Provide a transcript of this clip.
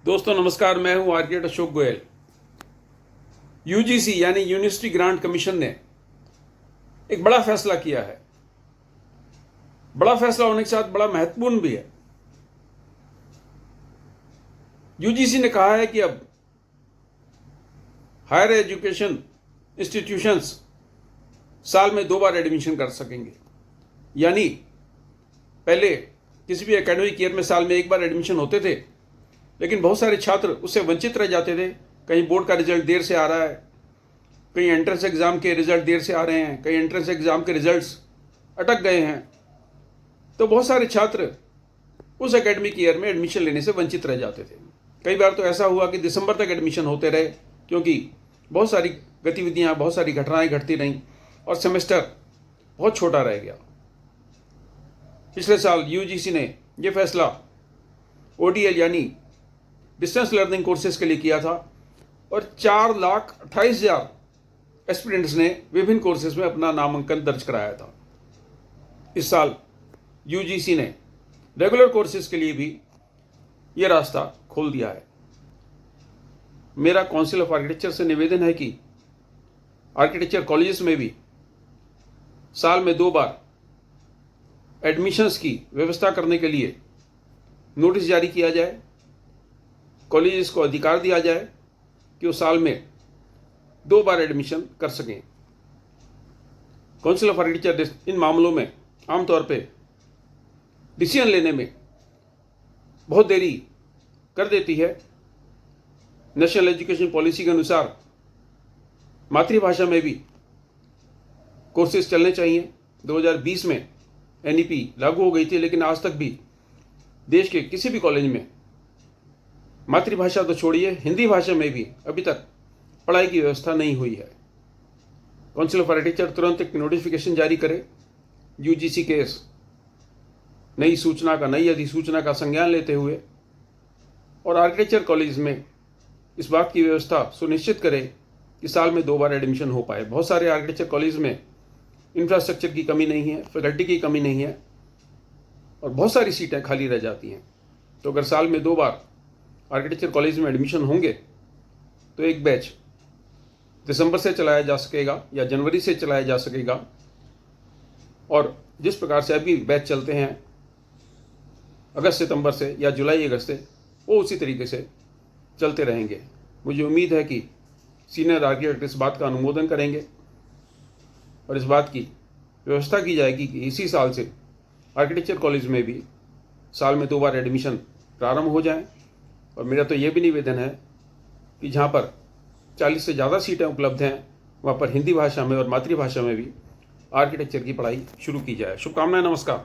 दोस्तों नमस्कार, मैं हूं आर्किटेक्ट अशोक गोयल। यूजीसी यानी यूनिवर्सिटी ग्रांट कमीशन ने एक बड़ा फैसला किया है। बड़ा फैसला होने के साथ बड़ा महत्वपूर्ण भी है। यूजीसी ने कहा है कि अब हायर एजुकेशन इंस्टीट्यूशंस साल में 2 बार एडमिशन कर सकेंगे। यानी पहले किसी भी एकेडमिक ईयर में साल में 1 बार एडमिशन होते थे, लेकिन बहुत सारे छात्र उससे वंचित रह जाते थे। कहीं बोर्ड का रिजल्ट देर से आ रहा है, कहीं एंट्रेंस एग्ज़ाम के रिजल्ट देर से आ रहे हैं, कहीं एंट्रेंस एग्ज़ाम के रिजल्ट्स अटक गए हैं। तो बहुत सारे छात्र उस एकेडमिक ईयर में एडमिशन लेने से वंचित रह जाते थे। कई बार तो ऐसा हुआ कि दिसंबर तक एडमिशन होते रहे, क्योंकि बहुत सारी गतिविधियाँ, बहुत सारी घटनाएँ घटती रहीं और सेमेस्टर बहुत छोटा रह गया। पिछले साल यूजीसी ने यह फैसला ओडीएल यानी डिस्टेंस लर्निंग कोर्सेज के लिए किया था और 4,28,000 एस्पिरेंट्स ने विभिन्न कोर्सेज में अपना नामांकन दर्ज कराया था। इस साल यूजीसी ने रेगुलर कोर्सेज के लिए भी ये रास्ता खोल दिया है। मेरा काउंसिल ऑफ आर्किटेक्चर से निवेदन है कि आर्किटेक्चर कॉलेजेस में भी साल में 2 बार एडमिशन्स की व्यवस्था करने के लिए नोटिस जारी किया जाए। कॉलेजेस को अधिकार दिया जाए कि वो साल में 2 बार एडमिशन कर सकें। काउंसिल ऑफ आर्किटेक्चर इन मामलों में आमतौर पे डिसीजन लेने में बहुत देरी कर देती है। नेशनल एजुकेशन पॉलिसी के अनुसार मातृभाषा में भी कोर्सेज चलने चाहिए। 2020 में एनईपी लागू हो गई थी, लेकिन आज तक भी देश के किसी भी कॉलेज में मातृभाषा तो छोड़िए, हिंदी भाषा में भी अभी तक पढ़ाई की व्यवस्था नहीं हुई है। काउंसिल ऑफ आर्किटेक्चर तुरंत एक नोटिफिकेशन जारी करे, यूजीसी के नई अधिसूचना का संज्ञान लेते हुए, और आर्किटेक्चर कॉलेज में इस बात की व्यवस्था सुनिश्चित करे कि साल में 2 बार एडमिशन हो पाए। बहुत सारे आर्किटेक्चर कॉलेज में इंफ्रास्ट्रक्चर की कमी नहीं है, फैकल्टी की कमी नहीं है और बहुत सारी सीटें खाली रह जाती हैं। तो अगर साल में 2 बार आर्किटेक्चर कॉलेज में एडमिशन होंगे तो एक बैच दिसंबर से चलाया जा सकेगा या जनवरी से चलाया जा सकेगा, और जिस प्रकार से अभी बैच चलते हैं अगस्त सितंबर से या जुलाई अगस्त से, वो उसी तरीके से चलते रहेंगे। मुझे उम्मीद है कि सीनियर आर्किटेक्ट इस बात का अनुमोदन करेंगे और इस बात की व्यवस्था की जाएगी कि इसी साल से आर्किटेक्चर कॉलेज में भी साल में 2 बार एडमिशन प्रारंभ हो जाएं। और मेरा तो ये भी निवेदन है कि जहाँ पर 40 से ज़्यादा सीटें उपलब्ध हैं, वहाँ पर हिंदी भाषा में और मातृभाषा में भी आर्किटेक्चर की पढ़ाई शुरू की जाए। शुभकामनाएं, नमस्कार।